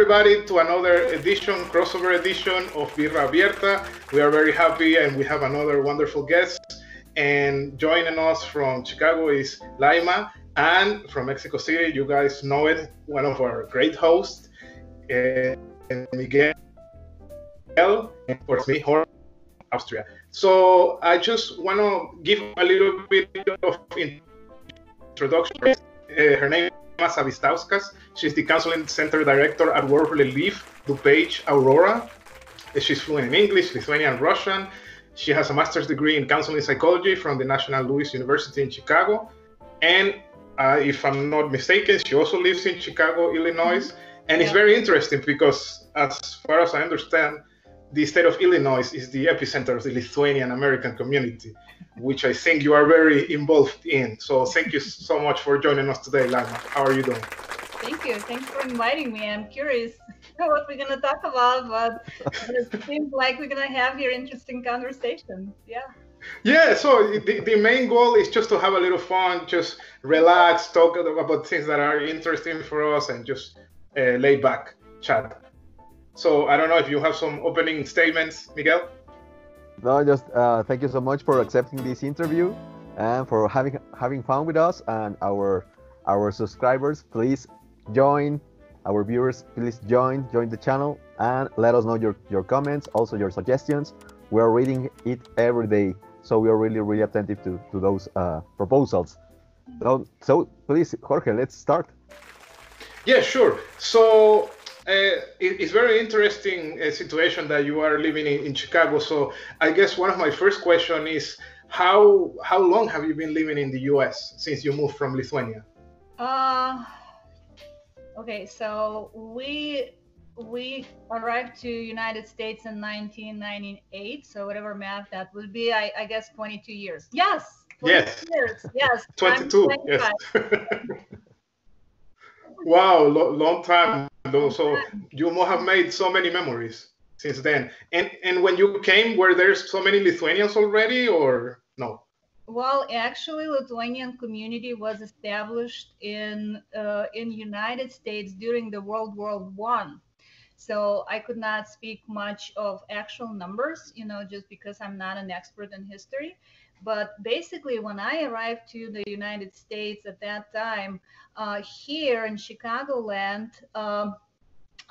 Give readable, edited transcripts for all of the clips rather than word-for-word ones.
everybody to another edition, crossover edition of Birra Abierta. We are very happy and we have another wonderful guest. And joining us from Chicago is Laima, and from Mexico City, you guys know it, one of our great hosts, Miguel, and of course me, Jorge, Austria. So I just want to give a little bit of introduction. Her name is Savistauskas. She's the Counseling Center Director at World Relief DuPage Aurora. She's fluent in English, Lithuanian, and Russian. She has a master's degree in counseling psychology from the National Louis University in Chicago. And if I'm not mistaken, she also lives in Chicago, Illinois. And it's very interesting because, as far as I understand, the state of Illinois is the epicenter of the Lithuanian American community, which I think you are very involved in. So thank you so much for joining us today, Lana. How are you doing? Thank you. Thanks for inviting me. I'm curious what we're going to talk about, but it seems like we're going to have here interesting conversation. Yeah, so the main goal is just to have a little fun, just relax, talk about things that are interesting for us, and just lay back, chat. So I don't know if you have some opening statements, Miguel? No, just thank you so much for accepting this interview and for having fun with us, and our subscribers, please join, our viewers, please join the channel and let us know your comments, also your suggestions. We are reading it every day, so we are really attentive to those proposals. So please, Jorge, let's start. Yeah, sure. So it's very interesting situation that you are living in Chicago. So I guess one of my first question is how long have you been living in the U.S. since you moved from Lithuania? Okay, so we arrived to United States in 1998. So whatever math that would be, I guess 22 years. Yes. 22 years. Yes. 22. Yes. Wow, long time. So you must have made so many memories since then. And when you came, were there so many Lithuanians already, or no? Well, actually, Lithuanian community was established in United States during the World War I. So I could not speak much of actual numbers, just because I'm not an expert in history. But basically, when I arrived to the United States at that time, here in Chicagoland,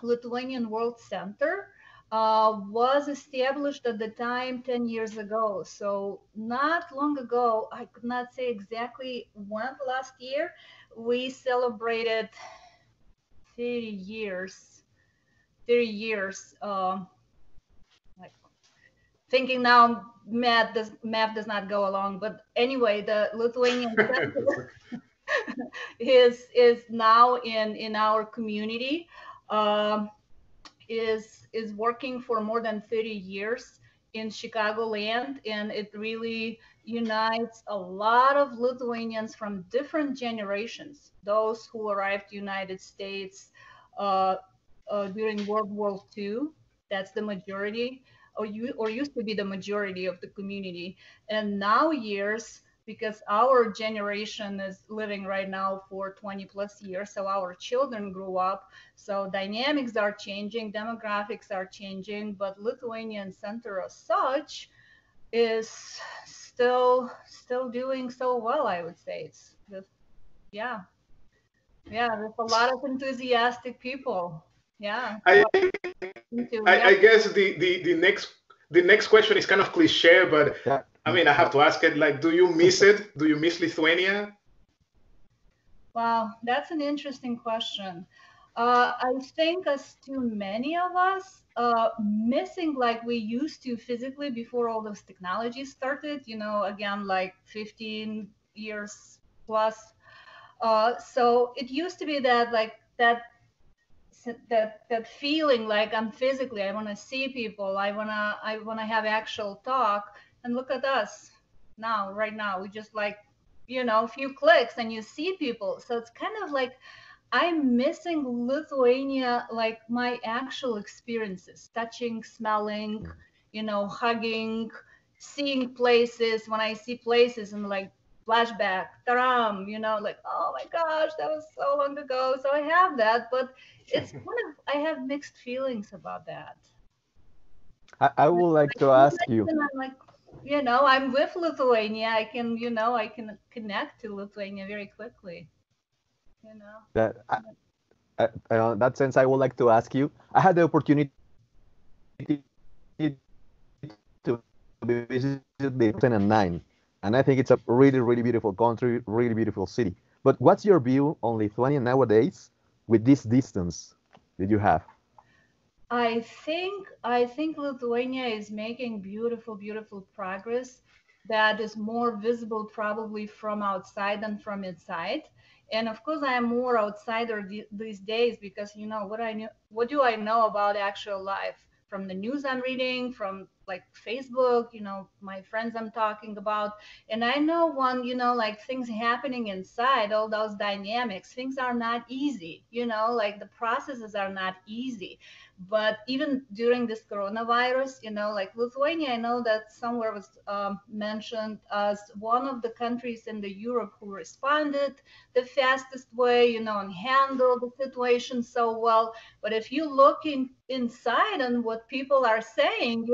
Lithuanian World Center was established at the time 10 years ago. So not long ago, I could not say exactly when, last year, we celebrated 30 years. Like thinking now, math does not go along. But anyway, the Lithuanian Center is now in our community. Is working for more than 30 years in Chicagoland, and it really unites a lot of Lithuanians from different generations. Those who arrived to United States during World War II, that's the majority, or used to be the majority of the community. And now years, because our generation is living right now for 20 plus years, so our children grew up, so dynamics are changing, demographics are changing, but Lithuanian Center as such is still doing so well, I would say. It's just, there's a lot of enthusiastic people. I guess the next question is kind of cliche, but I mean, I have to ask it, like, do you miss it? Do you miss Lithuania? Wow, that's an interesting question. I think as too many of us, missing like we used to physically before all those technologies started, again, like 15 years plus. So it used to be that like that feeling like I'm physically, I want to see people, I want to have actual talk. And look at us now, right now, we just like, a few clicks and you see people. So it's kind of like I'm missing Lithuania, like my actual experiences, touching, smelling, hugging, seeing places. When I see places and like flashback, taram, like, oh my gosh, that was so long ago. So I have that, but it's kind of, I have mixed feelings about that. I would like to ask you. I'm like, I'm with Lithuania. I can, I can connect to Lithuania very quickly. That in that sense, I would like to ask you. I had the opportunity to visit the 2009, and I think it's a really, really beautiful country, really beautiful city. But what's your view on Lithuania nowadays with this distance that you have? I think Lithuania is making beautiful, beautiful progress that is more visible probably from outside than from inside. And of course, I am more outsider these days because what do I know about actual life from the news I'm reading, from like Facebook, my friends I'm talking about. And I know like things happening inside, all those dynamics, things are not easy, like the processes are not easy. But even during this coronavirus, like Lithuania, I know that somewhere was mentioned as one of the countries in the Europe who responded the fastest way, and handled the situation so well. But if you look inside on what people are saying,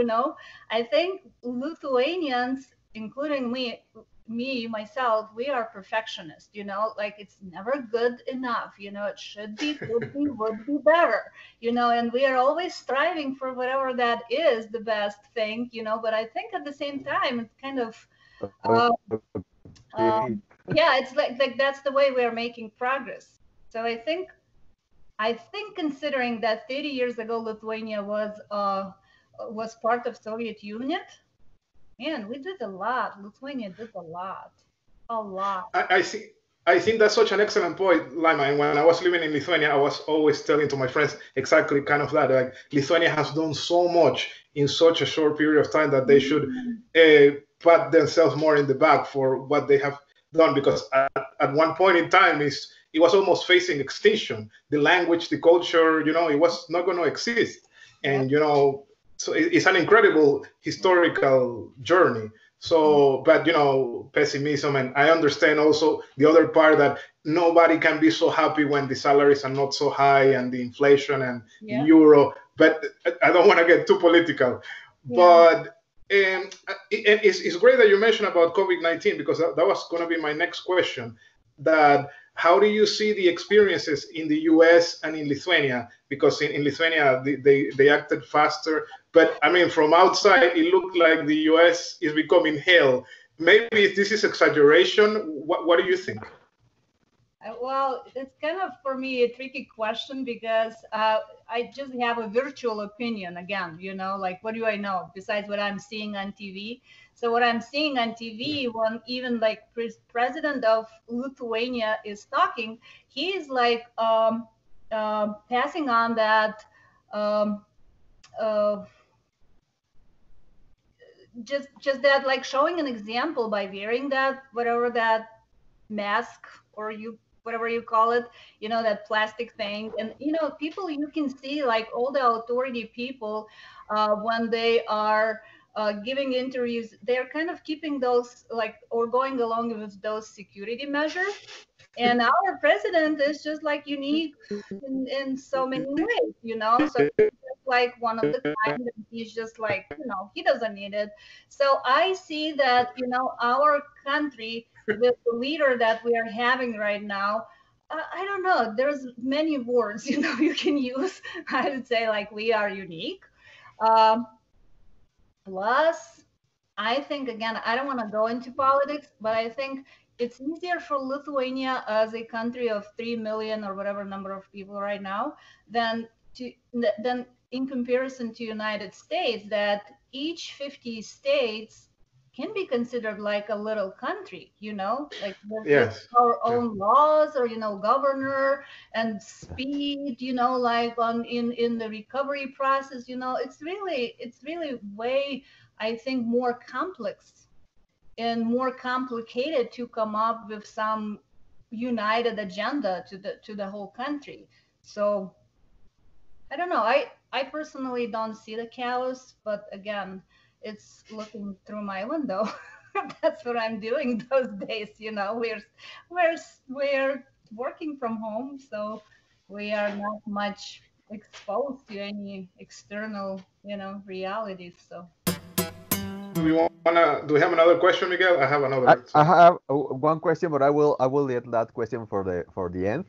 I think Lithuanians, including myself, we are perfectionists, like it's never good enough, it should be, could be, would be better, and we are always striving for whatever that is the best thing, but I think at the same time, it's kind of, uh, yeah, it's like that's the way we are making progress. So I think considering that 30 years ago, Lithuania was part of Soviet Union, man, we did a lot. Lithuania did a lot. A lot. I think that's such an excellent point, Lima. And when I was living in Lithuania, I was always telling to my friends exactly kind of that. Like Lithuania has done so much in such a short period of time that they should pat themselves more in the back for what they have done. Because at one point in time, it was almost facing extinction. The language, the culture, it was not going to exist. And so it's an incredible historical journey. So, but pessimism, and I understand also the other part that nobody can be so happy when the salaries are not so high and the inflation and the euro. But I don't want to get too political. But it's great that you mentioned about COVID-19 because that was going to be my next question. That how do you see the experiences in the US and in Lithuania? Because in Lithuania, they acted faster. But I mean, from outside, it looked like the US is becoming hell. Maybe this is exaggeration. What do you think? Well, it's kind of for me a tricky question because I just have a virtual opinion again, like what do I know besides what I'm seeing on TV? So what I'm seeing on TV, when even like president of Lithuania is talking, he is like passing on that um, uh, just that, like showing an example by wearing that whatever that mask or whatever you call it, that plastic thing. And people, you can see like all the authority people when they are giving interviews, they're kind of keeping those like or going along with those security measures. And our president is just like unique in so many ways, so he's just like one of the kind, and he's just like, he doesn't need it. So I see that, our country, with the leader that we are having right now, I don't know, there's many words, you can use. I would say like we are unique. Um, Plus, I think, again, I don't want to go into politics, but I think it's easier for Lithuania as a country of 3 million or whatever number of people right now than than in comparison to United States, that each 50 states can be considered like a little country, like with our own laws or, governor and speed, like in the recovery process, it's really way, I think, more complex and more complicated to come up with some united agenda to the whole country. So I don't know. I personally don't see the chaos, but again, it's looking through my window. that's what I'm doing those days. You know, we're working from home, so we are not much exposed to any external, realities. So Do we have another question, Miguel? I have I, another. I So. have one question, but I will leave that question for the end.